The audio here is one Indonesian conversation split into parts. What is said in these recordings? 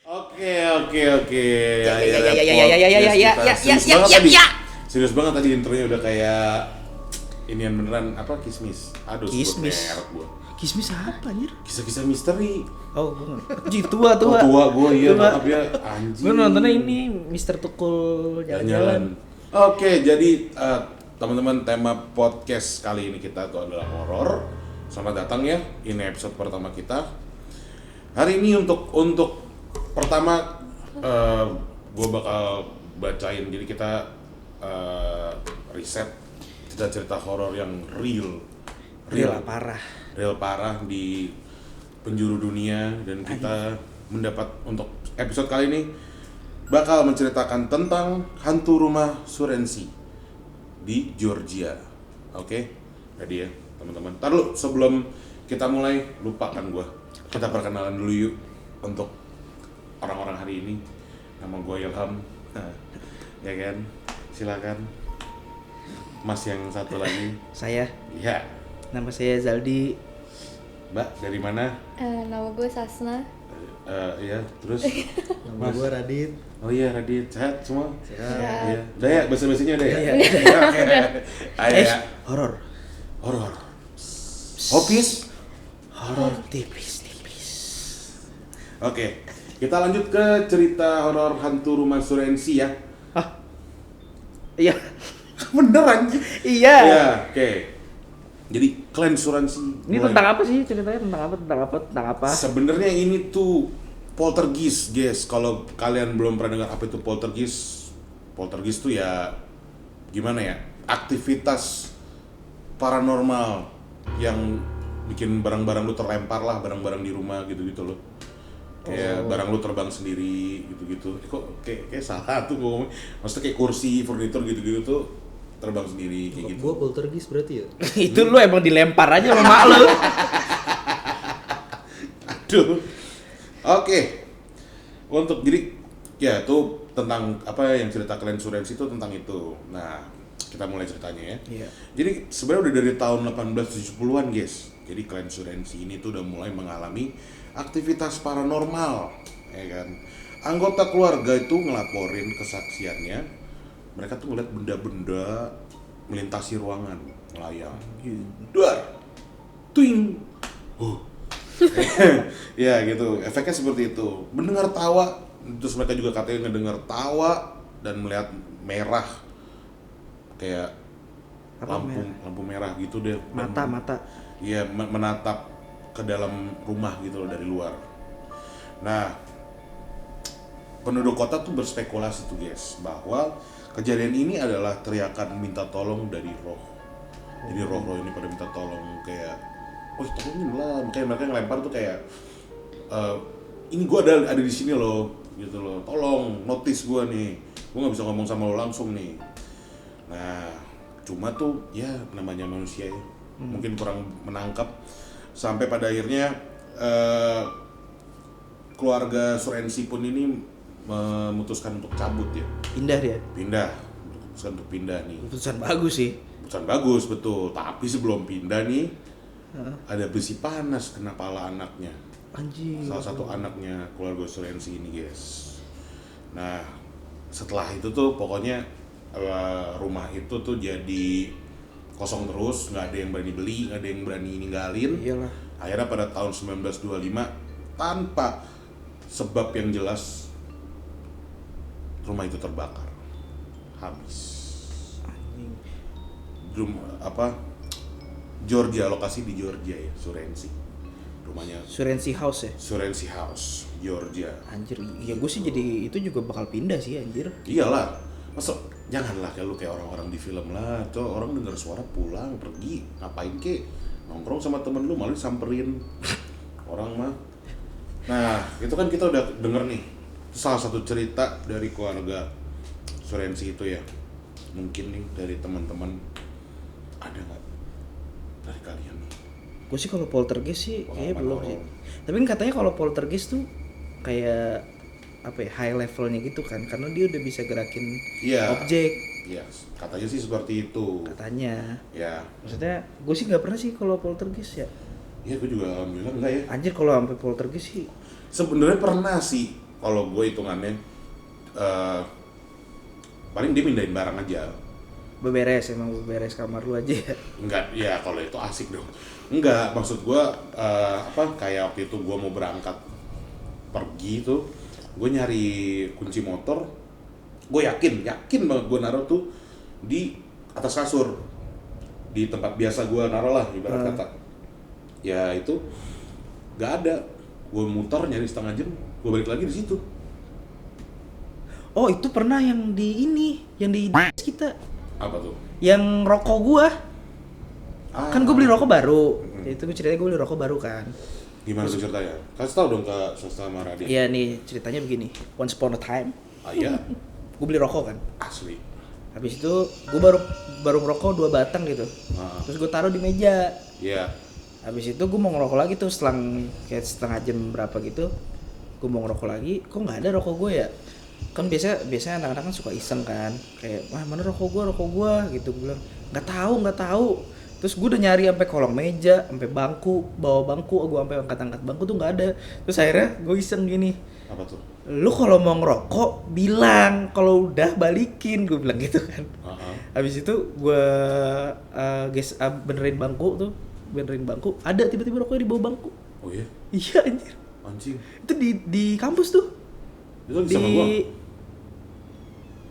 Oke. Ya. Serius banget tadi intronya udah kayak inian beneran apa kismis. Aduh, sebut Kismis. merek gua. Kismis apa anjir? Kisah-kisah misteri. Oh, gua anjir tua. Oh, tua gua iya Tua. maaf ya anjing. Gua nontonnya ini Mister Tukul jalan-jalan. Oke, jadi teman-teman tema podcast kali ini kita tuh adalah horor. Selamat datang ya. Ini episode pertama kita. Hari ini untuk pertama gue bakal bacain, jadi kita riset cerita horor yang real parah di penjuru dunia, dan kita mendapat untuk episode kali ini bakal menceritakan tentang hantu rumah Surensi di Georgia. Oke, ready ya teman-teman. Ntar lu sebelum kita mulai, lupakan gue, kita perkenalan dulu yuk untuk orang-orang hari ini. Nama gue Ilham, ya kan? Silakan. Mas yang satu lagi. Saya. Iya. Nama saya Zaldi. Mbak dari mana? Nama gue Sasna. Iya. Terus? Nama gue Radit. Oh iya, Radit. Sehat semua? Sehat. Iya. Udah ya, bahasa-bahasanya udah ya? Iya. Ayo ya. Horor. Hopis? Horor tipis. Oke. Kita lanjut ke cerita horor hantu rumah Surensi ya. Iya. Bener anjing. Iya. Iya, oke. Jadi klan Surensi. Ini tentang apa sih ceritanya? Tentang apa? Sebenarnya ini tuh poltergeist, guys. Kalau kalian belum pernah dengar apa itu poltergeist tuh ya gimana ya? Aktivitas paranormal yang bikin barang-barang lu terlempar lah, barang-barang di rumah gitu-gitu loh. Kayak barang lu terbang sendiri gitu-gitu. Kok kayak salah tuh ngomong. Maksudnya kayak kursi, furnitur gitu-gitu tuh terbang sendiri kayak gitu. Gue poltergeist berarti ya? Itu lu emang dilempar aja sama mak lu. Aduh. Oke. Untuk jadi ya itu tentang apa yang cerita klan Surensi itu tentang itu. Nah, kita mulai ceritanya ya. Iya. Jadi sebenarnya udah dari tahun 1870-an, guys. Jadi klan Surensi ini tuh udah mulai mengalami aktivitas paranormal, ya kan. Anggota keluarga itu ngelaporin kesaksiannya. Mereka tuh ngeliat benda-benda melintasi ruangan, melayang. Duar. Tuing. Ya gitu, efeknya seperti itu. Mendengar tawa, terus mereka juga katanya ngedengar tawa dan melihat merah, kayak Apa lampu merah gitu deh. Mata. Iya, menatap ke dalam rumah gitu loh dari luar. Nah, penduduk kota tuh berspekulasi tuh guys, bahwa kejadian ini adalah teriakan minta tolong dari roh. Jadi roh-roh ini pada minta tolong, kayak tolongin lah. Makanya mereka ngelempar tuh kayak ini gua ada di sini loh, gitu loh. Tolong, notice gua nih. Gua nggak bisa ngomong sama lo langsung nih. Nah, cuma tuh ya namanya manusia ya. Mungkin kurang menangkap, sampai pada akhirnya keluarga Surensi pun ini memutuskan untuk cabut ya. Memutuskan untuk pindah nih. Keputusan bagus sih. Keputusan bagus, betul. Tapi sebelum pindah nih, ada besi panas kena pala anaknya. Anjing. Salah satu anaknya keluarga Surensi ini, guys. Nah, setelah itu tuh pokoknya rumah itu tuh jadi kosong terus, nggak ada yang berani beli, nggak ada yang berani ninggalin. Iyalah. Akhirnya pada tahun 1925, tanpa sebab yang jelas, rumah itu terbakar, habis. Anjing. Georgia, lokasi di Georgia ya, Surensi. Rumahnya Surensi House ya? Surensi House, Georgia. Anjir, ya gue sih jadi itu juga bakal pindah sih anjir. Iyalah, masa janganlah kayak orang-orang di film lah. Tuh orang dengar suara pulang, pergi, ngapain kek? Nongkrong sama temen lu malah disamperin orang mah. Nah, itu kan kita udah denger nih. Itu salah satu cerita dari keluarga Surensi itu ya. Mungkin nih dari teman-teman ada nggak dari kalian? Gue sih kalau poltergeist sih kayaknya Pengalaman belum horor. sih. Tapi kan katanya kalau poltergeist tuh kayak apa ya, high levelnya gitu kan, karena dia udah bisa gerakin Iya. objek. Iya, katanya sih seperti itu. Katanya. Ya, Maksudnya gue sih nggak pernah sih kalau poltergeist ya. iya gue juga alhamdulillah enggak ya. Anjir kalau sampai poltergeist sih. Sebenarnya pernah sih kalau gue hitungannya paling dia mindahin barang aja. Beberes kamar lu aja ya. Enggak, ya kalau itu asik dong. Enggak, maksud gue kayak waktu itu gue mau berangkat pergi tuh, gue nyari kunci motor, gue yakin banget gue naruh tuh di atas kasur, di tempat biasa gue naruh lah ibarat kata. Ya itu nggak ada, gue muter nyari setengah jam, gue balik lagi di situ. Oh itu pernah yang di kita, Apa tuh? yang rokok gua. Kan gue beli rokok baru. Mm-hmm. Itu ceritanya gue beli rokok baru kan. Gimana tuh ceritanya? Kasih tau dong ke Sasta sama Radit. Iya nih ceritanya begini. Once upon a time, Iya, gue beli rokok kan. asli. Habis itu gue baru ngerokok 2 batang gitu. Nah, Terus gue taruh di meja. iya. Habis itu gue mau ngerokok lagi tuh selang kayak setengah jam berapa gitu. Gue mau ngerokok lagi, kok nggak ada rokok gue ya? Kan biasanya anak-anak kan suka iseng kan, kayak wah mana rokok gue gitu. Gue bilang nggak tahu. Terus gue udah nyari sampai kolong meja, sampai bangku, bawa bangku, gue sampai angkat bangku tuh nggak ada. Terus akhirnya gue iseng gini, Apa tuh? lu kalau mau ngerokok bilang, kalau udah balikin, gue bilang gitu kan. Habis itu gue benerin bangku, ada tiba-tiba rokoknya di bawah bangku. Oh iya? Iya anjir. Anjing. Itu di kampus tuh. Itu lagi sama gua.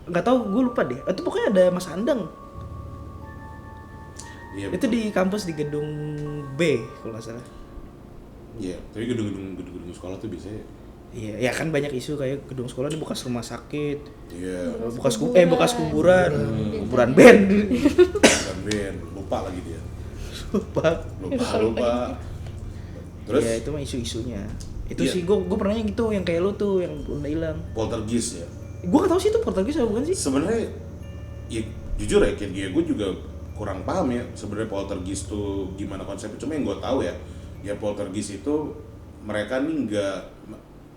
Nggak tahu, gue lupa deh. Itu pokoknya ada Mas Andang. Iya, Itu betul. di kampus di gedung B kalau nggak salah. Iya, tapi gedung-gedung sekolah tuh biasanya. Iya, ya kan banyak isu kayak gedung sekolah ini bekas rumah sakit, Iya. bekas kuburan band. Dan Ben, lupa lagi dia. Lupa. Lupa. Terus Ya itu mah isu-isunya. Itu Iya. sih gue pernah yang gitu, yang kayak lu tuh yang udah hilang. poltergeist ya. Gue nggak tahu sih itu poltergeist atau bukan sih. Sebenarnya ya jujur ya kayak gue juga kurang paham ya sebenarnya poltergeist tuh gimana konsepnya. Cuma yang gue tahu ya poltergeist itu mereka nih nggak,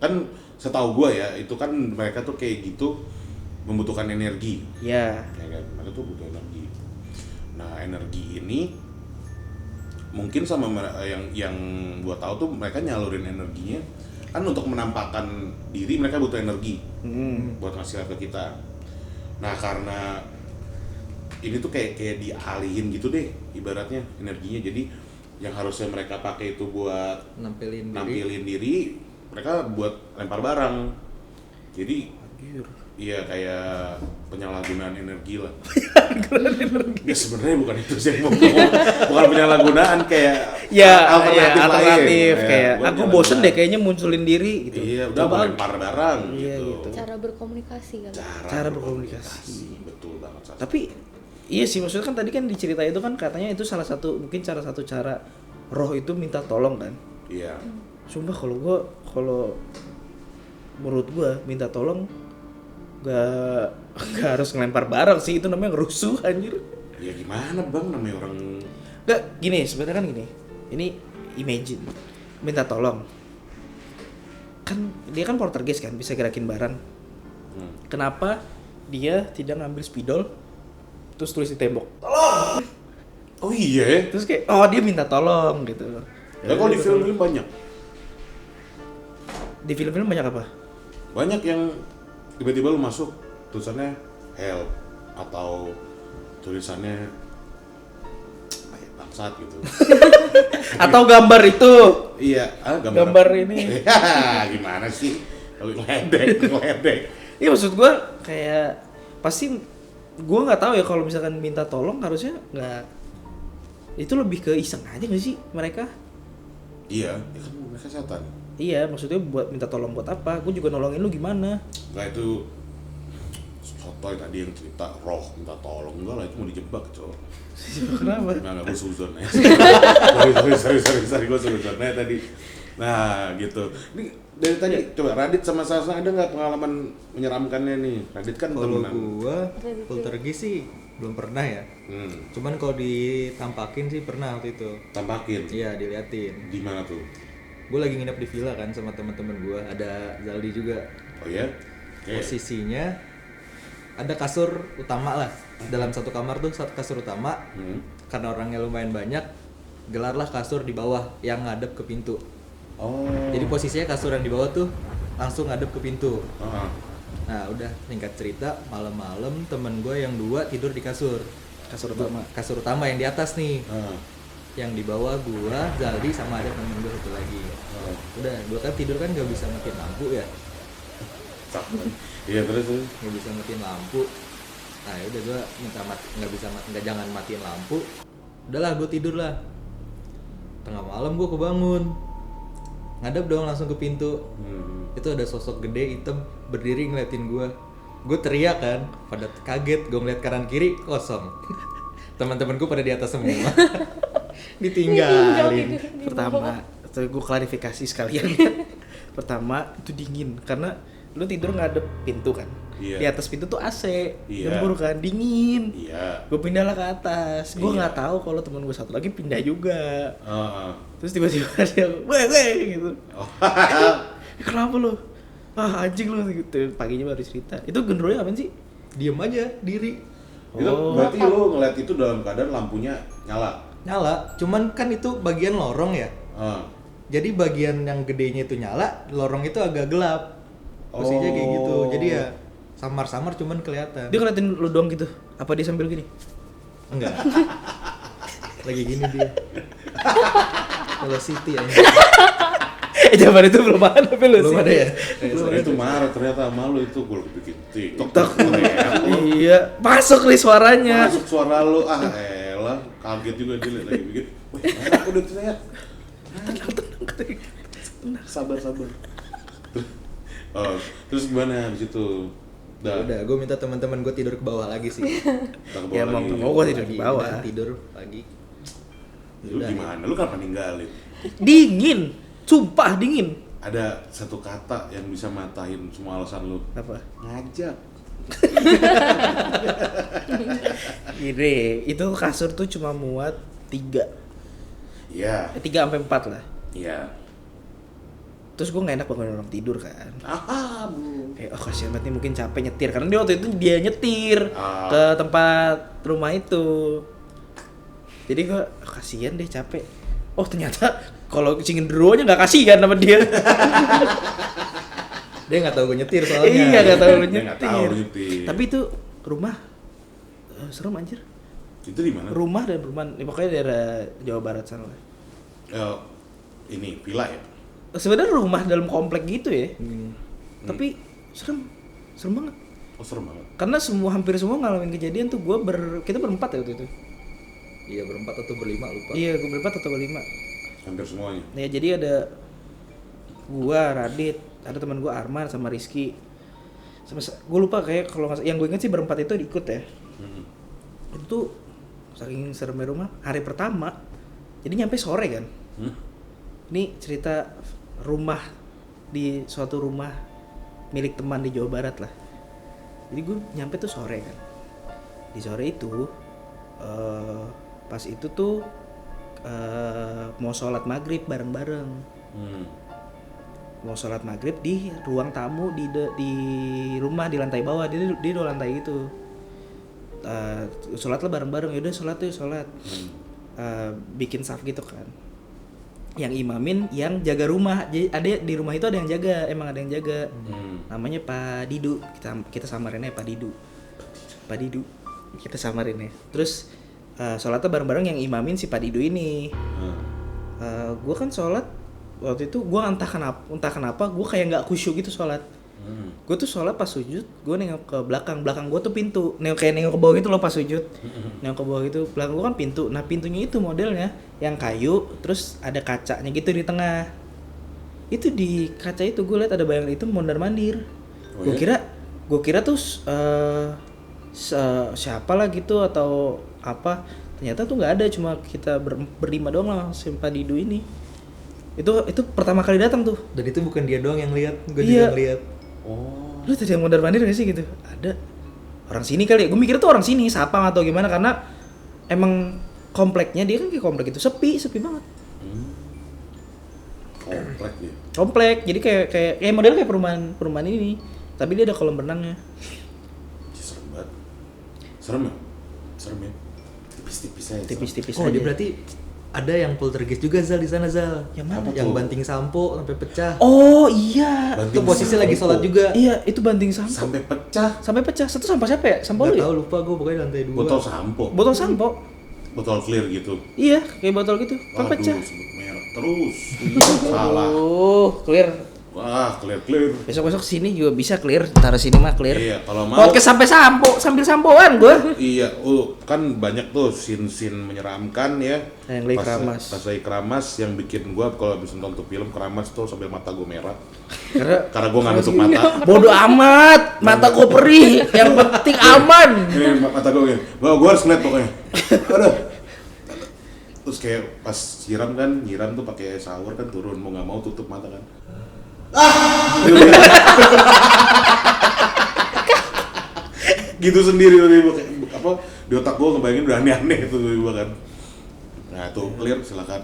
kan setahu gue ya itu kan mereka tuh kayak gitu membutuhkan energi. Ya. Ya kan, mereka tuh butuh energi. Nah energi ini mungkin sama yang gua tahu tuh mereka nyalurin energinya kan untuk menampakkan diri, mereka butuh energi buat ngasih ke kita. Nah karena ini tuh kayak dialihin gitu deh ibaratnya energinya, jadi yang harusnya mereka pakai itu buat nampilin diri, mereka buat lempar barang. Jadi Anjir. iya kayak penyalahgunaan energi lah. Ya sebenarnya bukan itu sih yang mau ngomong. Bukan penyalahgunaan, kayak alternatif lain. kayak Buat aku jalan bosen jalan. deh kayaknya munculin diri gitu. Iya, udah mau lempar barang Iya, gitu. gitu. Cara berkomunikasi kan. Cara berkomunikasi. Betul banget. Sas. Tapi iya sih, maksudnya kan tadi kan di cerita itu kan katanya itu salah satu cara roh itu minta tolong kan. Iya. Sumpah kalau menurut gua minta tolong gak harus ngelempar barang sih, itu namanya ngerusuh anjir. Ya gimana bang, namanya orang. Gak gini, sebenarnya kan gini. Ini imagine minta tolong. Kan dia kan poltergeist kan, bisa gerakin barang. Kenapa dia tidak ngambil spidol terus tulis di tembok? Tolong. Oh iya ya. Terus kayak oh dia minta tolong gitu. Ya kalau di film-film banyak. Di film-film banyak apa? Banyak yang tiba-tiba lu masuk tulisannya help atau tulisannya bangsat gitu. Atau gambar itu. Iya, Gambar ini. Gimana sih? Kalau ngeledek. Iya maksud gue kayak pasti gue nggak tahu ya, kalau misalkan minta tolong harusnya nggak, itu lebih ke iseng aja nggak sih mereka? Iya, ya kan mereka setan. Iya maksudnya buat minta tolong buat apa? Gue juga nolongin lu gimana? Nah itu sotoy tadi yang cerita roh minta tolong, enggak lah itu mau dijebak cowok. Kenapa? Nggak gue suzon ya. Sorry gue suzon ya tadi. Nah gitu. Ini dari tadi coba Radit sama Sasa ada nggak pengalaman menyeramkannya nih? Radit kan Kalau temenan. gua poltergeist sih belum pernah ya. Cuman kalau ditampakin sih pernah waktu itu. Tampakin. Iya, diliatin. Di mana tuh? Gue lagi nginep di villa kan sama teman-teman gua, ada Zaldi juga. Oh ya? Posisinya ada kasur utama lah. Dalam satu kamar tuh satu kasur utama. Karena orangnya lumayan banyak, gelarlah kasur di bawah yang ngadep ke pintu. Oh. Jadi posisinya kasur yang di bawah tuh langsung ngadep ke pintu. Ah. Nah udah singkat cerita, malam-malam temen gue yang 2 tidur di kasur utama yang di atas nih. Yang di bawah gua, Zaldi, sama ada temen gue satu lagi. Udah, gua kan tidur kan gak bisa matiin lampu ya. Iya terus. Gak bisa matiin lampu. Nah udah gua minta jangan matiin lampu. Udahlah gua tidur lah. Tengah malam gua kebangun. Ngadep dong langsung ke pintu. Itu ada sosok gede hitam berdiri ngeliatin gua. Gua teriak kan, pada kaget. Gua ngeliat kanan kiri kosong. Teman-temanku pada di atas semua. Ditinggalin. Pertama, gue klarifikasi sekalian. Pertama itu dingin karena lu tidur ngadep pintu kan. Iya. Di atas pintu tuh AC, Iya. gembur kan, dingin. Iya. Gue pindah lah ke atas. Gue Iya. nggak tahu kalau teman gue satu lagi pindah juga. Ah. Terus tiba-tiba dia, weh gitu. Oh. Kenapa lu? Ah anjing lu gitu. Paginya baru cerita. Itu genderunya apaan sih? Diem aja, diri. Itu Oh. berarti lu ngeliat itu dalam keadaan lampunya nyala. Nyala, cuman kan itu bagian lorong ya. Ah. Jadi bagian yang gedenya itu nyala, lorong itu agak gelap. Posisinya kayak gitu. Jadi ya samar-samar cuman kelihatan. Dia ngeliatin lu doang gitu. Apa dia sambil gini? Enggak. Lagi gini dia. Kalau Siti aja. Zaman itu belum ada tapi lu Belum sih. ada ya? Itu marah ternyata sama lu itu gue bikin TikTok. Iya, masuk nih suaranya. Masuk suara lu elah, kaget juga dia lagi bikin. Wih, aku udah teriak. Sabar. Oh, terus gimana habis itu? Udah, gue minta teman-teman gue tidur ke bawah lagi sih. Kita ke bawah Ya lagi. mau gua tidur di bawah. Udah, tidur pagi. Lu gimana? Lu kenapa ninggalin? Dingin, sumpah dingin. Ada satu kata yang bisa matahin semua alasan lu. Apa? Ngajak. Gini, itu kasur tuh cuma muat 3 Iya. 3-4 lah. Iya. Terus gue gak enak bangun orang tidur kan. Bu. Kayak kasihan banget nih, mungkin capek nyetir. Karena dia waktu itu dia nyetir ke Ah. tempat rumah itu. Jadi gue kasihan deh, capek. Oh ternyata kalau cingin nya gak kasihan sama dia. Dia nggak tahu gue nyetir soalnya. Iya gak tahu lu Dia nggak tahu nyetir. lu nyetir. Tapi itu rumah serem anjir. Itu di mana? Rumah dan perumahan, pokoknya daerah Jawa Barat sana lah. Ini villa ya? Sebenarnya rumah dalam komplek gitu ya. Hmm. Tapi serem banget. Oh serem banget. Karena hampir semua ngalamin kejadian tuh. Kita berempat ya waktu itu. Iya, berempat atau berlima lupa. Iya, gue berempat atau berlima. Hampir semuanya. Ya jadi ada gua, Radit, ada teman gua Arman sama Rizky. Gue lupa kayak kalau yang gue inget sih berempat itu ikut ya. Itu tuh saking seremnya rumah hari pertama. Jadi nyampe sore kan. Ini cerita rumah di suatu rumah milik teman di Jawa Barat lah. Jadi gue nyampe tuh sore kan. Di sore itu pas itu tuh mau sholat maghrib bareng-bareng. Mau sholat maghrib di ruang tamu di rumah di lantai bawah, di dua lantai gitu. Sholat lah bareng-bareng, yaudah sholat tuh sholat. Bikin saf gitu kan. Yang imamin yang jaga rumah. Jadi ada di rumah itu ada yang jaga, emang ada yang jaga. Namanya Pak Didu. Kita samarinnya Pak Didu. Kita samarinnya. Terus sholatnya bareng-bareng yang imamin si Pak Didu ini. Gue kan sholat waktu itu, gue entah kenapa gue kayak nggak khusyuk gitu sholat. Gue tuh sholat pas sujud, gue nengok ke belakang gue tuh pintu, nengok ke bawah gitu loh pas sujud, nengok ke bawah gitu, belakang gue kan pintu. Nah pintunya itu modelnya yang kayu, terus ada kacanya gitu di tengah. Itu di kaca itu gue lihat ada bayangan itu mondar mandir. Oh, Gue kira tuh siapa lah gitu atau apa. Ternyata tuh nggak ada, cuma kita berlima doang lah Pak Didu ini. Itu pertama kali datang tuh. Dan itu bukan dia doang yang lihat, gue Iya. juga ngeliat. Oh. Lu tadi yang mondar mandir gak sih gitu? Ada orang sini kali ya. Gue mikir tuh orang sini, Sapang atau gimana, karena emang kompleknya dia kan kayak komplek itu sepi banget. Komplek dia. Komplek, jadi kayak model kayak perumahan ini, tapi dia ada kolam renangnya. Serem banget. Serem ya? Tipis-tipis aja. Tipis-tipis Oh, aja. dia berarti ada yang poltergeist juga Zal di sana Zal. Yang mana? Yang tuh? banting sampo sampai pecah. Oh iya. Banting Itu posisi sampo. lagi sholat juga. Iya, itu banting sampo. Sampai pecah. Sampai pecah. Satu sampah siapa ya? Sampo Nggak lu ya? tahu lupa gue pokoknya lantai 2. Botol sampo. Botol sampo. Botol clear gitu. Iya, kayak botol gitu. Kan Waduh, pecah. sebut merek terus. Salah. Clear. Wah, clear. Besok-besok sini juga bisa clear. Taruh sini mah clear. Iya, kalau mau. Podcast sampai sampo, sambil sampoan gua. Iya, kan banyak tuh scene menyeramkan ya. Yang lagi keramas. Pas lagi keramas yang bikin gua kalau habis nonton film keramas tuh sambil mata gua merah. Karena Karena gua nggak nutup mata. bodoh amat, mata gua perih. Yang penting aman. Ini mata gua gini. Gua harus ngeliat pokoknya. Aduh. Terus kayak pas nyiram tuh pakai shower kan turun mau nggak mau tutup mata kan. Gitu sendiri apa di otak gua ngebayangin udah aneh-aneh itu tiba kan. Nah, tuh clear silakan.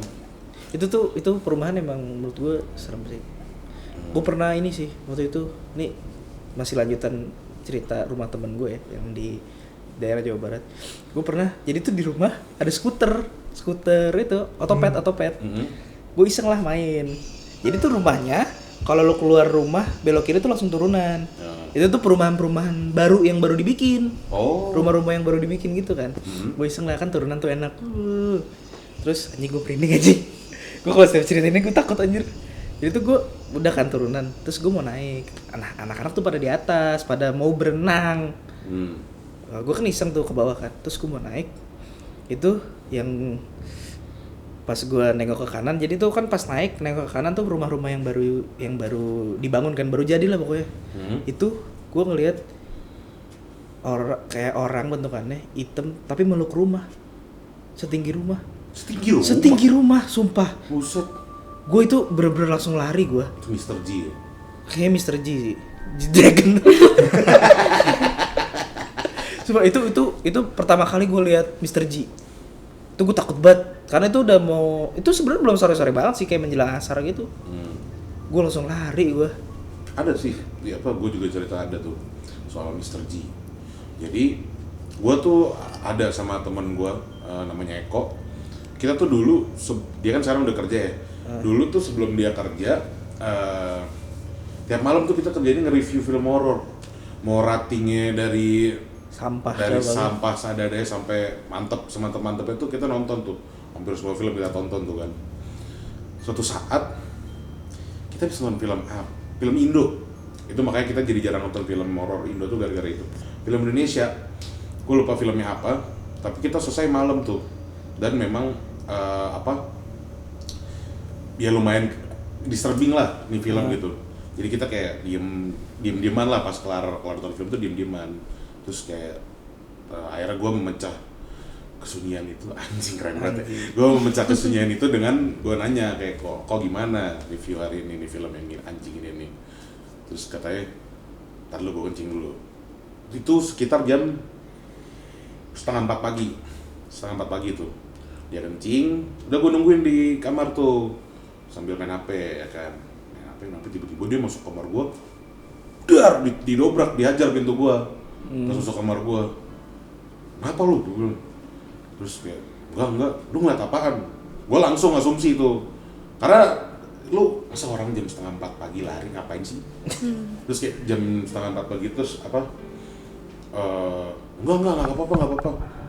Itu perumahan emang menurut gua serem sih. Gua pernah ini sih waktu itu. Nih masih lanjutan cerita rumah temen gue ya yang di daerah Jawa Barat. Gue pernah jadi tuh di rumah ada skuter itu otopet. Gue iseng lah main. Jadi tuh rumahnya kalau lo keluar rumah belok kiri tuh langsung turunan. Itu tuh perumahan baru yang baru dibikin. Oh. Rumah-rumah yang baru dibikin gitu kan. Gue iseng lah kan turunan tuh enak. Terus anjing gue merinding anjing. Gue kalau cerita ini gue takut anjir. Jadi tuh gue udah kan turunan. Terus gue mau naik. Anak-anak tuh pada di atas, pada mau berenang. Gue kan iseng tuh ke bawah kan. Terus gue mau naik. Itu yang pas gue nengok ke kanan, jadi tuh kan pas nengok ke kanan tuh rumah-rumah yang baru dibangun kan, baru jadi lah pokoknya. Itu gue ngelihat kayak orang bentukannya hitam tapi meluk rumah setinggi rumah, sumpah. Buset. Gue itu bener-bener langsung lari gue. Itu Mr. G ya? Kayaknya Mr. G sih, Dragon. Sumpah itu pertama kali gue lihat Mr. G. Itu gue takut banget karena itu udah mau, itu sebenarnya belum sore-sore banget sih, kayak menjelang asar gitu. Gue langsung lari gue. Ada sih, gue juga cerita ada tuh soal Mr. G. Jadi gue tuh ada sama temen gue namanya Eko. Kita tuh dulu dia kan sekarang udah kerja ya. Dulu tuh sebelum dia kerja tiap malam tuh kita kerjanya nge-review film horor. Mau ratingnya dari sampah sadadanya sampai semantep-mantepnya tuh kita nonton tuh. Hampir semua film kita tonton tuh kan. Suatu saat kita bisa nonton film Indo. Itu makanya kita jadi jarang nonton film horor Indo tuh gara-gara itu. Film Indonesia, gue lupa filmnya apa, tapi kita selesai malam tuh. Dan memang ya lumayan disturbing lah nih film gitu. Jadi kita kayak diem-dieman lah pas kelar nonton film tuh diem-dieman. Terus kayak akhirnya gue memecah kesunyian itu, anjing keren banget ya. Gue memecah kesunyian itu dengan gue nanya kayak kok gimana review hari ini nih film yang anjing ini nih. Terus katanya, ntar lu gue kencing dulu. Itu sekitar jam 3:30 pagi tuh. Dia kencing, udah gue nungguin di kamar tuh sambil main HP ya kan. Main HP tiba-tiba dia masuk kamar gue, didobrak, dihajar pintu gue. Masuk kamar gue, kenapa lu? Terus kayak, enggak, lu ngeliat apaan? Gue langsung asumsi itu, karena lu masa orang jam 3:30 pagi lari ngapain sih? Terus kayak jam 3:30 pagi terus apa? Enggak apa-apa.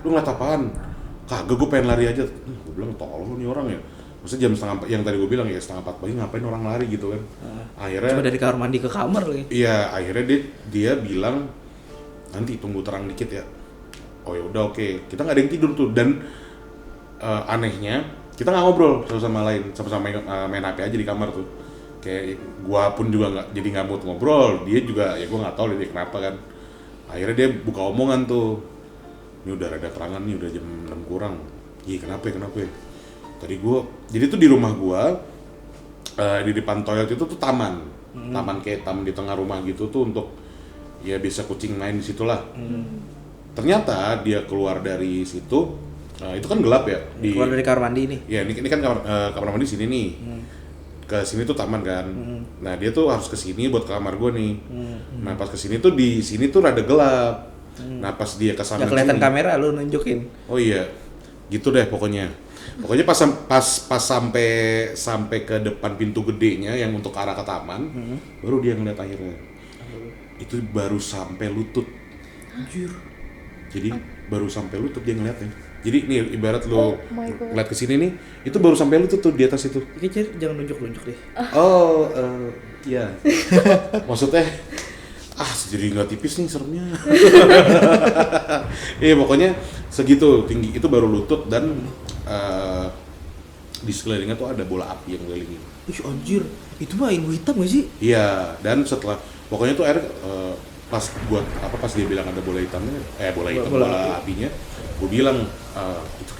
Lu ngeliat apaan? Kagak, gue pengen lari aja. Gue bilang tolong nih orang ya. Maksudnya jam 3:30 yang tadi gue bilang ya 3:30 pagi ngapain orang lari gitu kan? Akhirnya cuma dari kamar mandi ke kamar lagi. Iya, akhirnya dia bilang nanti tunggu terang dikit ya. Oh ya udah oke. Kita nggak ada yang tidur tuh dan anehnya kita nggak ngobrol satu sama lain, sama-sama main HP aja di kamar tuh. Kayak gua pun juga nggak mood ngobrol, dia juga ya gua nggak tahu dia kenapa kan. Akhirnya dia buka omongan tuh. Ini udah rada kerangan nih, udah jam 6 kurang. Iya kenapa ya? Tadi jadi tuh di rumah gua di depan toilet itu tuh taman kayak taman di tengah rumah gitu tuh untuk ya bisa kucing main di situ lah. Ternyata dia keluar dari situ, itu kan gelap ya. Keluar dari kamar mandi ini. Ya ini kan kamar mandi sini nih. Ke sini tuh taman kan. Nah dia tuh harus ke sini buat ke kamar gue nih. Nah pas ke sini tuh di sini tuh rada gelap. Nah pas dia kesana Nggak kelihatan kamera lu nunjukin. Oh iya, gitu deh pokoknya. Pokoknya pas sampai ke depan pintu gedenya yang untuk arah ke taman, baru dia ngeliat akhirnya. Itu baru sampai lutut. Anjir. Jadi baru sampai lutut dia ngeliatnya. Jadi nih ibarat Oh lo my God. ngeliat kesini nih, itu baru sampai lutut tuh di atas itu. Oke, jangan nunjuk deh. Oh, iya. Maksudnya, jadi nggak tipis nih seremnya. Iya pokoknya segitu tinggi itu baru lutut dan di sekelilingnya tuh ada bola api yang ngelilingin. Ih anjir, itu mah ilmu hitam gak sih? Iya, dan setelah pokoknya tuh air pas dia bilang ada bola hitamnya, bola apinya, gue bilang itu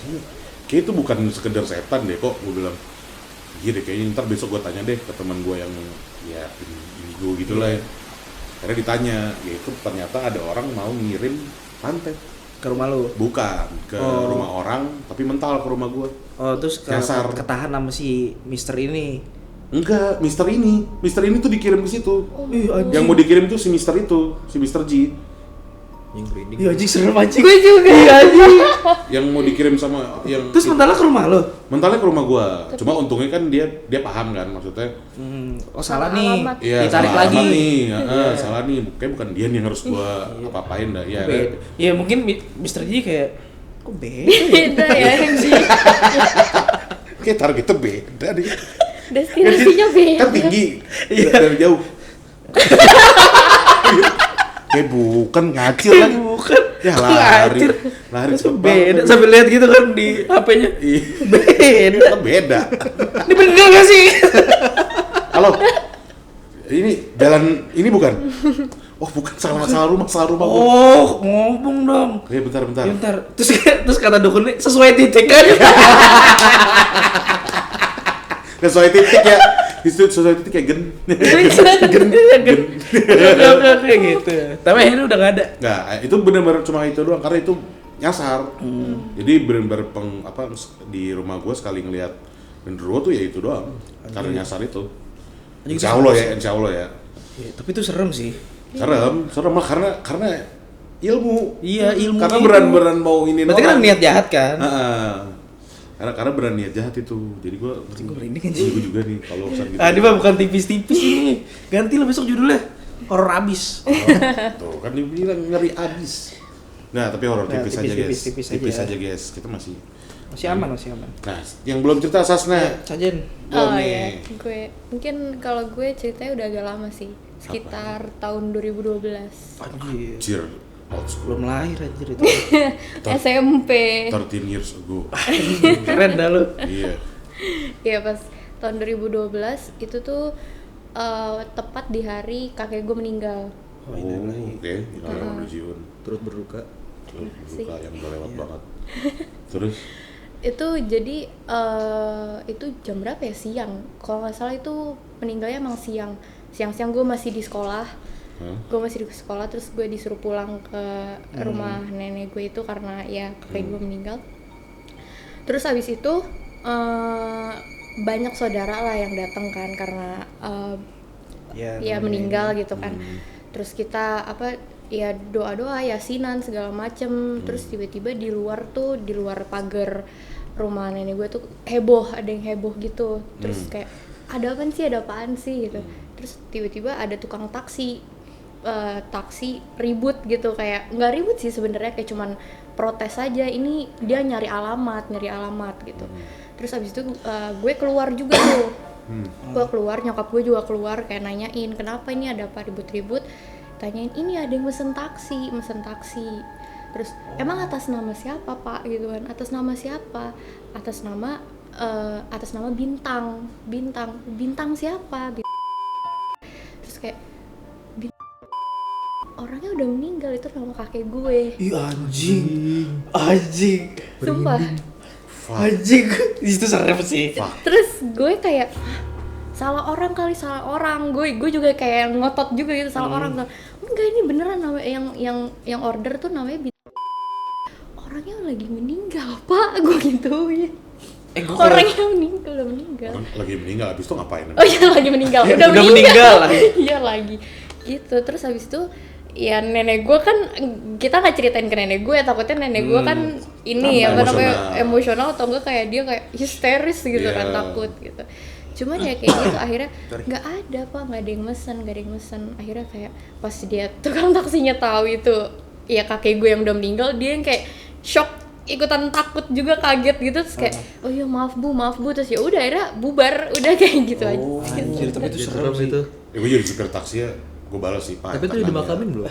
kayak itu bukan sekedar setan deh kok, gue bilang. Iya deh kayaknya ntar besok gue tanya deh ke teman gue yang ya indigo gitulah ya. Karena ditanya, ya itu ternyata ada orang mau ngirim santet Ke rumah lu? bukan ke rumah orang tapi mental ke rumah gue. Oh terus Nyasar. ketahan sama si Mister ini. Enggak, Mister ini tuh dikirim ke situ. Ih anjing. Yang mau dikirim tuh si Mister G. Yang grinding. Iya anjing serem anjing. Gue juga. Iya anjing. Yang mau dikirim sama yang Terus mentalnya ke rumah lo? mentalnya ke rumah gua. Cuma untungnya kan dia paham kan maksudnya. Oh salah Salah nih. alamat. Iya, Ditarik salah lagi. alamat nih. Salah nih. Kayak bukan dia nih yang harus gua apa-apain dah. Iya. Beda. Ya mungkin Mister G kayak kok beda ya? Beda ya anjing. Kayak targetnya beda nih. Destinasinya beda. Kan tinggi. Dari jauh. Kayak bukan ngacil kan. Bukan. Ya lari. Ngacir. Lari Terus cepet beda banget. sambil lihat gitu kan di HP-nya. Iya. Beda. Beda. Ini bener gak sih? Halo. Ini jalan ini bukan? Oh, bukan salah rumah gua. Oh, ngomong dong. Bentar. Ya, bentar. Terus kata dukunnya sesuai titik kan? Sesuai titik ya. Sesuai titik kayak gen. Kayak gitu. Tapi akhirnya udah gak ada. Enggak, itu benar-benar cuma itu doang karena itu nyasar. Jadi benar-benar di rumah gua sekali ngelihat genderuwo tuh ya itu doang. Karena nyasar itu. Insya Allah ya. Ya, tapi itu serem sih. Serem lah karena ilmu. Iya, ilmu. Karena itu. beran mau ini. Berarti kan niat jahat kan? Karena beran niat jahat itu. Jadi gua merinding anjing. Gua juga nih kalau urusan gitu. Ini mah bukan tipis-tipis ini. Ganti lah besok judulnya. Horor abis. Tuh kan dibilang ngeri abis. Nah, tapi horor tipis aja guys. Tipis aja guys. Kita masih aman. Nah, yang belum cerita Sasna. Sajen. Belum Oh nih. ya, gue mungkin kalau gue ceritanya udah agak lama sih, sekitar tahun 2012. Anjir. Old school. Belum lahir anjir itu. SMP. 13 years ago. Keren dah lu. Iya. Iya pas tahun 2012 itu tuh tepat di hari kakek gue meninggal. Oh, oke. Innalillahi wa Terus berduka. Buka yang udah lewat banget. Terus Itu jadi itu jam berapa ya, siang kalau nggak salah. Itu meninggalnya emang siang gue masih di sekolah. Terus gue disuruh pulang ke rumah nenek gue itu karena ya kakek gue meninggal. Terus abis itu banyak saudara lah yang datang kan karena ya meninggal gitu kan. Terus kita ya doa yasinan segala macem. Terus tiba-tiba di luar pagar rumah nenek gue tuh ada yang heboh gitu. Terus kayak ada apaan sih gitu. Terus tiba-tiba ada tukang taksi ribut gitu, kayak nggak ribut sih sebenarnya, kayak cuman protes aja, ini dia nyari alamat gitu. Terus abis itu gue keluar juga tuh. Gue keluar, nyokap gue juga keluar, kayak nanyain kenapa ini ada apa ribut-ribut. Tanyain ini ada yang mesen taksi. Terus emang atas nama siapa pak gitu kan? Atas nama siapa? Atas nama bintang siapa? Terus kayak orangnya udah meninggal, itu nama kakek gue. Ih anjing. Sumpah. Anjing. Itu serem sih. Terus gue kayak salah orang. Gue juga kayak ngotot juga gitu, salah orang. Enggak, ini beneran nama yang order tuh namanya orangnya lagi meninggal pak, gue gituin. Orangnya udah meninggal. Lagi meninggal, habis itu ngapain? Oh iya lagi meninggal. Udah meninggal. Iya lagi. Gitu. Terus habis itu ya nenek gue kan, kita nggak ceritain ke nenek gue, takutnya nenek gue kan ini Tambah apa namanya emosional. emosional atau enggak kayak dia kayak histeris gitu kan, Iya. takut gitu. Cuman ya kayak gitu akhirnya nggak ada pak, nggak ada yang mesen. Akhirnya kayak pas dia tukang taksinya tahu itu ya kakek gue yang udah meninggal, dia yang kayak shock, ikutan takut juga, kaget gitu, terus kayak oh iya maaf bu, terus ya udah akhirnya bubar, udah kayak gitu aja. Oh, anjir, tapi itu Jadi serem sih. itu. Ya gue jadi supir taksi ya, gue balas sih Pak. Tapi itu udah dimakamin belum?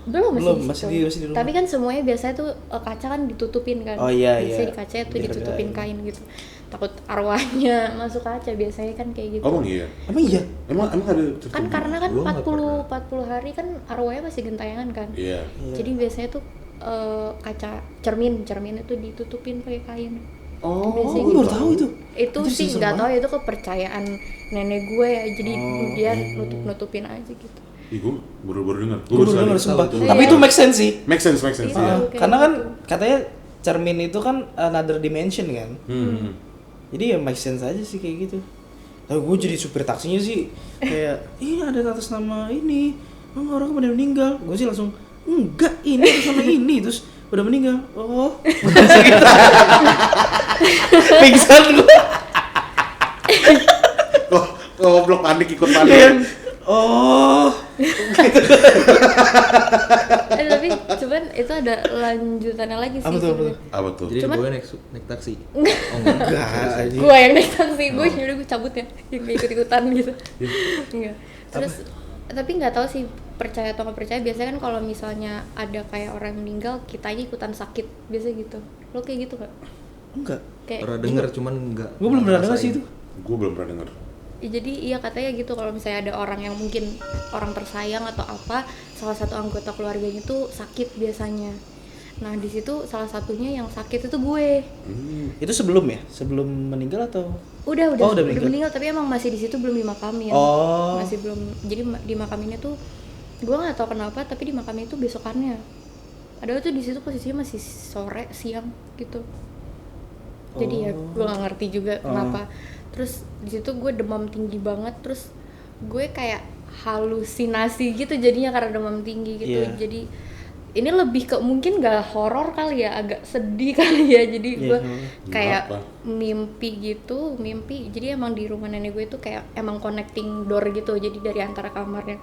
Belum, Belum, di masih situ. di rumah. Tapi kan semuanya biasanya tuh kaca kan ditutupin kan. Oh, iya, Biasanya iya. di kaca tuh Biar ditutupin ada- kain gitu. Takut arwahnya masuk kaca, biasanya kan kayak gitu. Oh emang iya? Emang iya? Emang ada Kan karena kan Gua nggak 40 hari kan arwahnya masih gentayangan kan. Iya. Iya. Jadi biasanya tuh kaca cermin itu ditutupin pakai kain. Oh, Biasanya gue gitu. baru tahu itu. Itu Anjir, sih serem nggak tahu banget. ya, itu kepercayaan nenek gue ya. Jadi Oh. dia nutupin aja gitu. Ih gue baru dengar. Gue baru dengar sumpah. tahu itu. Tapi Iya. itu make sense sih. Make sense Iya. ya. Kayak Karena kan gitu. katanya cermin itu kan another dimension kan. Hmm. Jadi ya make sense aja sih kayak gitu. Tapi gue jadi supir taksinya sih kayak ini ada atas nama ini, orang udah meninggal. Gue sih langsung enggak, ini atas nama ini, terus udah meninggal. Oh, pingsan gue. Oh, blok panik ikut panik. Oh, Tapi cuman itu ada lanjutannya lagi sih. Apa tuh, apa tuh? sebenarnya. Apa tuh? Jadi Cuman- gue naik taksi. Oh enggak. enggak. Gue yang naik taksi, gue yaudah gue cabut ya, yang gak ikut-ikutan gitu. Enggak. Terus tapi nggak tahu sih percaya atau nggak percaya, biasanya kan kalau misalnya ada kayak orang yang meninggal, kitanya ikutan sakit, biasa gitu. Lo kayak gitu nggak? Enggak. Kayak Pernah denger cuman enggak. Gue belum pernah dengar sih itu. Gue belum pernah dengar. ya, jadi iya katanya gitu, kalau misalnya ada orang yang mungkin orang tersayang atau apa, salah satu anggota keluarganya tuh sakit biasanya. Nah di situ salah satunya yang sakit itu gue. Itu sebelum ya? Sebelum meninggal atau? Udah Oh, udah meninggal. tapi emang masih di situ belum dimakamin. Oh. Masih belum. Jadi dimakaminnya tuh gue nggak tahu kenapa, tapi dimakamin itu besokannya. Padahal tuh di situ posisinya masih sore siang gitu. Jadi ya gue nggak ngerti juga kenapa. Terus di situ gue demam tinggi banget, terus gue kayak halusinasi gitu jadinya karena demam tinggi gitu. Iya. Jadi ini lebih ke mungkin gak horor kali ya, agak sedih kali ya. Jadi Iya, gue hmm. kayak Kenapa? mimpi. Jadi emang di rumah nenek gue itu kayak emang connecting door gitu. Jadi dari antara kamarnya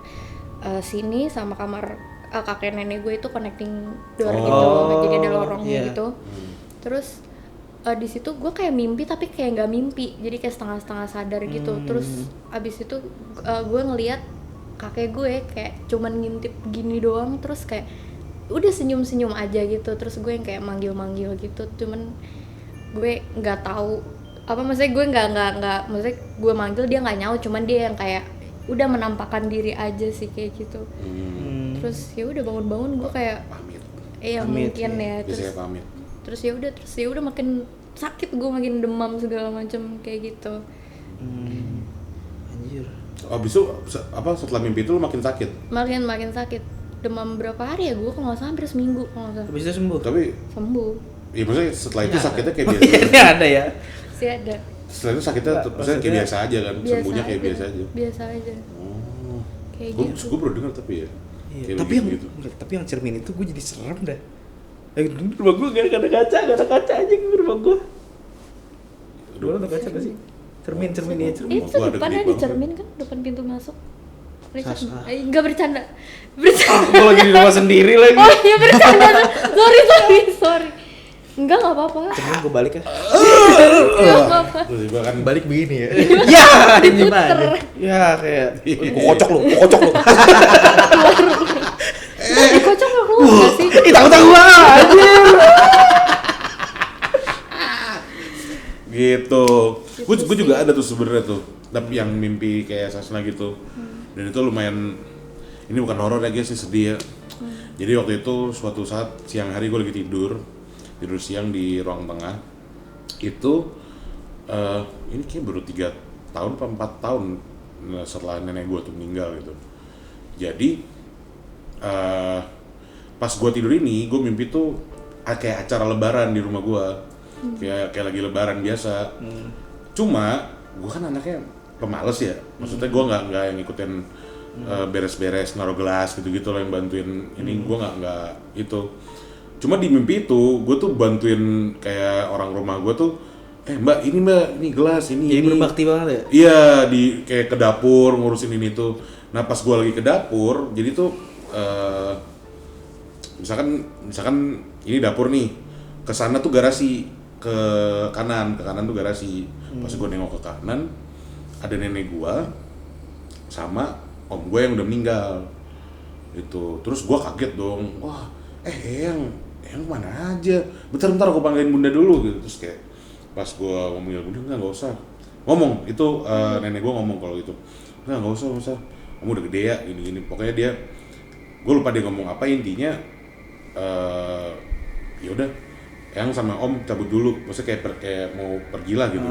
sini sama kamar kakek nenek gue itu connecting door gitu. Jadi ada lorongnya iya. gitu. Terus di situ gue kayak mimpi tapi kayak nggak mimpi. Jadi kayak setengah-setengah sadar gitu. Terus abis itu gue ngeliat kakek gue kayak cuman ngintip gini doang, terus kayak udah senyum-senyum aja gitu. Terus gue yang kayak manggil-manggil gitu, cuman gue nggak tahu apa, maksudnya gue nggak maksudnya gue manggil dia nggak nyaut, cuman dia yang kayak udah menampakkan diri aja sih kayak gitu. Terus ya udah bangun-bangun gue kayak Pamit. Pamit, mungkin ya. Biasanya pamit. Terus ya udah makin sakit, gue makin demam segala macam kayak gitu. Anjir. Abis itu apa setelah mimpi itu lu makin sakit? Makin sakit, demam berapa hari ya, gue kalau nggak salah hampir seminggu kalau nggak salah. Habis itu sembuh. Tapi Sembuh ya maksudnya setelah itu sakitnya kayak Oh, biasa. iya, ini ada ya. sih ada. Setelah itu sakitnya maksudnya kayak maksudnya biasa aja kan, sembuhnya kayak biasa aja. Biasa aja. Oh. Kayak Gue gitu. baru dengar tapi ya. Iya, Kayak tapi yang begitu. enggak, tapi yang cermin itu gue jadi serem dah. Di rumah gue gak ada kaca, aja di rumah gue. Lu ada kaca gak sih? Cermin ya cermin. Itu Gua ada depan gede ada banget. cermin kan, depan pintu masuk. Sasa. Enggak bercanda. Gue lagi di rumah sendiri lagi. Oh iya bercanda. Sorry. Enggak apa-apa. Cermin gue balik ya. Enggak apa-apa. Terus juga kan Balik begini ya. Ya, gimana? Ya kayak gue kocok lu. Kocok nggak keluar nggak sih? Ih, takut gua anjir. gitu. Gue juga ada tuh sebenarnya tuh, tapi yang mimpi kayak Sasna gitu. Dan itu lumayan, ini bukan horor ya guys, sih sedih ya. Jadi waktu itu suatu saat siang hari gue lagi tidur siang di ruang tengah. Itu ini kayak baru 3 tahun atau 4 tahun setelah nenek gue tuh meninggal gitu. Jadi pas gue tidur ini, gue mimpi tuh kayak acara lebaran di rumah gue. Kayak lagi lebaran biasa. Cuma gue kan anaknya pemalas ya, maksudnya gue nggak yang ngikutin beres-beres naruh gelas gitu-gitu loh, yang bantuin ini gue nggak itu. Cuma di mimpi itu gue tuh bantuin kayak orang rumah gue tuh, mbak ini gelas ini. Jadi ini. berbakti banget ya? Iya, di kayak ke dapur ngurusin ini tuh. Nah pas gue lagi ke dapur, jadi tuh misalkan ini dapur nih, ke sana tuh garasi, ke kanan tuh garasi. Pas gue nengok ke kanan, ada nenek gue sama om gue yang udah meninggal. Itu terus gue kaget dong, wah Eyang mana aja, bentar aku panggilin bunda dulu gitu. Terus kayak pas gue ngomongin bunda, nggak usah ngomong itu, nenek gue ngomong kalau gitu, nggak usah, kamu udah gede ya gini pokoknya dia, gue lupa dia ngomong apa, intinya ya udah Eyang sama om cabut dulu, maksudnya kayak mau pergi lah gitu.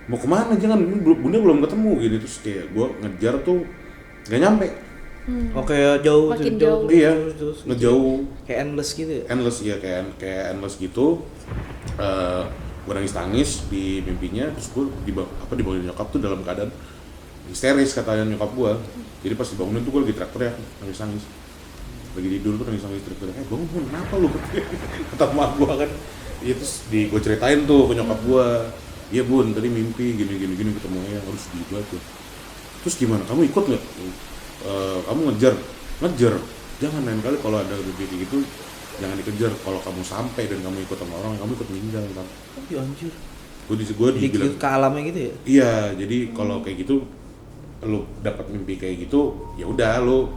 Mau kemana, jangan, bunda belum ketemu gitu. Terus kayak gue ngejar tuh nggak nyampe. Oke, jauh. Makin jauh. Iya, terus ngejauh. kayak endless gitu ya? Endless ya, kayak endless gitu. Gue nangis di mimpinya, terus gue dibangunin nyokap tuh dalam keadaan histeris katanya nyokap gue. Jadi pas dibangunin tuh gue lagi teriak-teriak, nangis. Lagi tidur tuh nangis teriak-teriak, bangun kenapa lu? Kata emak gue kan. Iya, terus gue ceritain tuh ke nyokap gue. Iya bun, tadi mimpi gini ketemu Eyang, harus sedih banget tuh. Terus gimana, kamu ikut nggak? Kamu ngejar, jangan lain kali kalau ada mimpi gitu jangan dikejar. Kalau kamu sampai dan kamu ikut sama orang, kamu ikut meninggal kan. Oh iya anjir. Gue dibilang ke alamnya gitu ya? iya, jadi kalau kayak gitu lu dapat mimpi kayak gitu, ya udah lu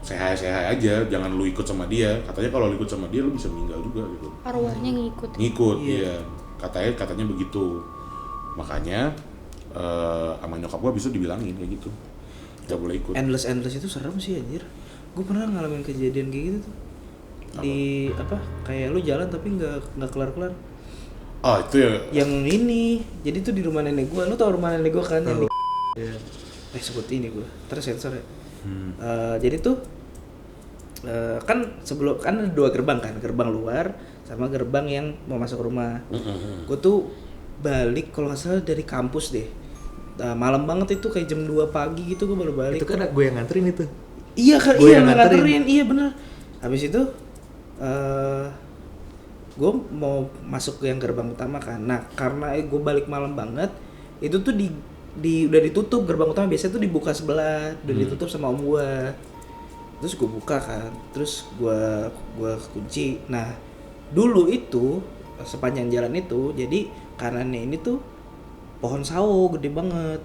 sehat aja, jangan lu ikut sama dia. Katanya kalau lu ikut sama dia lu bisa meninggal juga gitu. Arwahnya ngikut. Iya. Katanya begitu. Makanya sama nyokap gua bisa dibilangin kayak gitu. Gak boleh ikut. Endless itu serem sih anjir. Gue pernah ngalamin kejadian kayak gitu tuh. Di kayak lu jalan tapi nggak kelar. Oh itu ya. Yang ini, jadi tuh di rumah nenek gue. Lu tau rumah nenek gue kan? Yang Iya. sebut ini gue, terus sensor ya. Jadi tuh kan sebelum kan ada 2 gerbang kan, gerbang luar sama gerbang yang mau masuk rumah. Gue tuh balik kalau nggak salah dari kampus deh. Malam banget itu kayak jam 2 pagi gitu gue baru balik. Itu kan gue yang nganterin itu. Iya kan, Gue iya yang nganterin, iya bener. Habis itu gue mau masuk ke yang gerbang utama kan. Nah karena gue balik malam banget, itu tuh udah ditutup gerbang utama, biasanya tuh dibuka sebelah, udah ditutup sama om gue. Terus gue buka kan, terus gue kunci. Nah dulu itu sepanjang jalan itu, jadi kanannya ini tuh pohon sawo gede banget.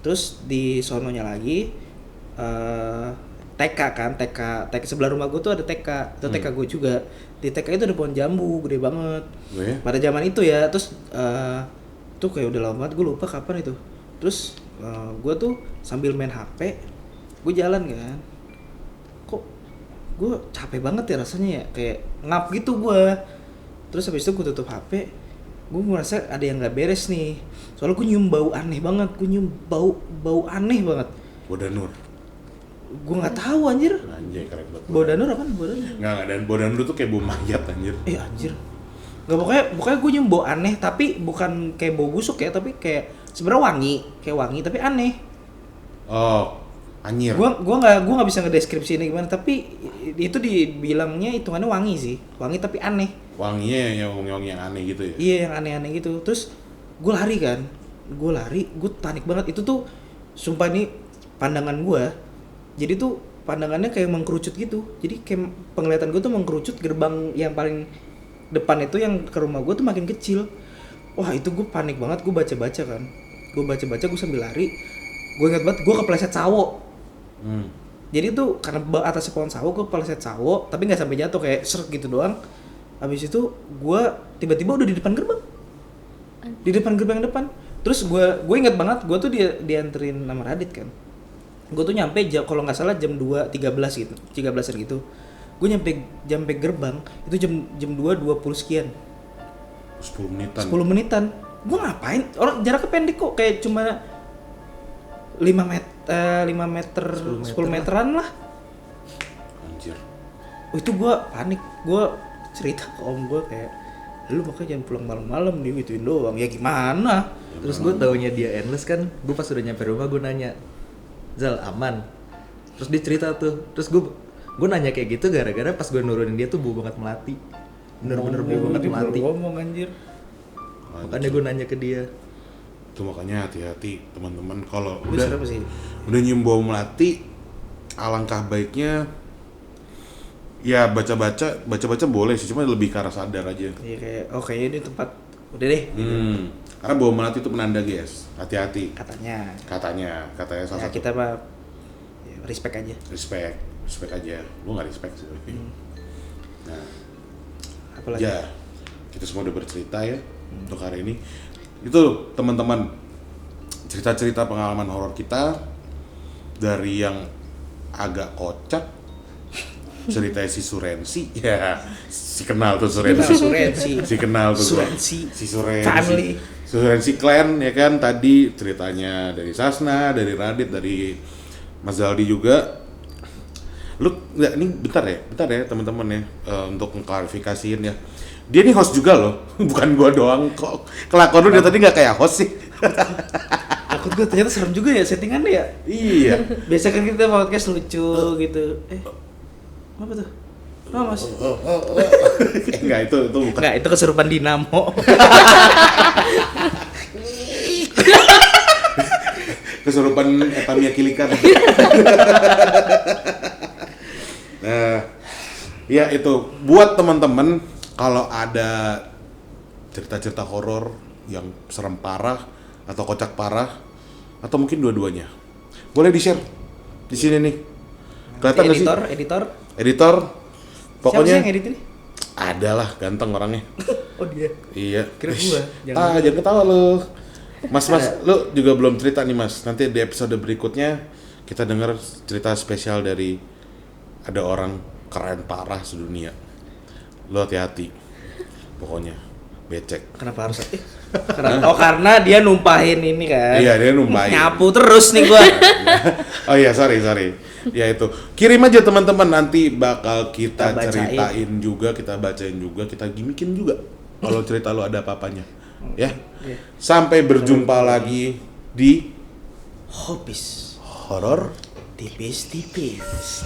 Terus di sononya lagi TK sebelah rumah gue tuh ada TK, itu TK gue juga. Di TK itu ada pohon jambu gede banget. Pada zaman itu ya, terus tuh kayak udah lama banget, gue lupa kapan itu. Terus gue tuh sambil main HP, gue jalan kan. Kok gue capek banget ya rasanya ya, kayak ngap gitu gue. Terus habis itu gue tutup HP, gue merasa ada yang nggak beres nih. Soalnya gue nyium bau aneh banget, bau aneh banget. Bau danur. Gue nggak tahu anjir. Anjay keren banget. Bau danur apaan? Bau danur? Nggak, dan bau danur tuh kayak bau mayat anjir. Anjir. Nggak, pokoknya gue nyium bau aneh, tapi bukan kayak bau busuk ya, tapi kayak sebenarnya wangi tapi aneh. Oh, anjir. Gue nggak bisa ngedeskripsi ini gimana, tapi itu dibilangnya hitungannya wangi sih, wangi tapi aneh. Wanginya yang aneh gitu ya? Iya, yang aneh-aneh gitu. Terus gue lari, gue panik banget. Itu tuh sumpah nih pandangan gue, jadi tuh pandangannya kayak mengkerucut gitu. Jadi kayak penglihatan gue tuh mengkerucut, gerbang yang paling depan itu yang ke rumah gue tuh makin kecil. Wah itu gue panik banget, gue baca-baca kan. Gue sambil lari. Gue ingat banget, gue kepleset sawo. Jadi tuh karena atasnya pohon sawo, gue kepleset sawo, tapi nggak sampai jatuh, kayak seret gitu doang. Habis itu gue tiba-tiba udah di depan gerbang. Di depan gerbang depan. Terus gue ingat banget, gue tuh dianterin sama Radit kan. Gue tuh nyampe kalau nggak salah jam 2.13 gitu, 13-an gitu. Gue nyampe gerbang itu jam 2.20 sekian. 10 menitan. Gue ngapain? Orang jaraknya pendek kok, kayak cuma 5 meter, 10 meteran lah. Anjir. Itu gue panik, gue cerita ke om gue kayak, lu makanya jangan pulang malam-malam nih, gituin doang. Ya gimana? Terus gue taunya dia endless kan, gue pas udah nyampe rumah gue nanya, Zal aman? Terus dia cerita tuh, terus gue Gue nanya kayak gitu gara-gara pas gue nurunin dia tuh bau banget melati. Bener-bener bau banget Ini melati. baru ngomong anjir. Makanya gue nanya ke dia. Itu makanya hati-hati teman-teman kalau Itu serem sih. udah nyium bau melati, alangkah baiknya ya baca-baca boleh sih, cuma lebih ke arah sadar aja. Iya kayak oke ini tempat udah deh Karena bau melati itu penanda guys, hati-hati. katanya. Katanya salah Ya satu. kita mah ya, respect aja. respect aja. Lu nggak respect sih. Nah, Apalagi? ya kita semua udah bercerita ya untuk hari ini. Itu teman-teman cerita-cerita pengalaman horor kita, dari yang agak kocak, cerita si Surensi, ya si kenal tuh Surensi, si kenal tuh gua. Surensi. Si Surensi, Family. Surensi clan ya kan. Tadi ceritanya dari Sasna, dari Radit, dari Mas Zaldi juga. Lu nggak, ini bentar ya teman-teman ya, untuk mengklarifikasiin ya. Dia nih host juga loh, bukan gua doang kok. Kelakuan lu dari tadi nggak kayak host sih. Takut gue ternyata serem juga ya settingannya ya. Iya. Biasa kan kita podcast lucu gitu. Apa tuh? Apa mas? Enggak, itu bukan. Enggak, itu kesurupan dinamo. Kesurupan Etamia Kilikan. Nah, ya itu buat teman-teman kalau ada cerita-cerita horor yang serem parah atau kocak parah atau mungkin dua-duanya, boleh di-share di sini nih. Kelihatan nggak sih? Editor. Pokoknya siapa sih yang edit ini? ada lah, ganteng orangnya. Oh dia. Iya. Kira gua. Jangan ketawa lu. Mas, lu juga belum cerita nih Mas. Nanti di episode berikutnya kita dengar cerita spesial dari ada orang keren parah sedunia. Lu hati-hati. Pokoknya becek. Kenapa harus? Karena dia numpahin ini kan. Iya, dia numpahin. Nyapu terus nih gua. Oh iya, sorry. Ya itu. Kirim aja teman-teman, nanti bakal kita Kita bacain. ceritain juga, kita bacain juga, kita gimikin juga. Kalau cerita lu ada apa-apanya. Ya. Iya. Sampai berjumpa lagi di Hobis horor tipis-tipis.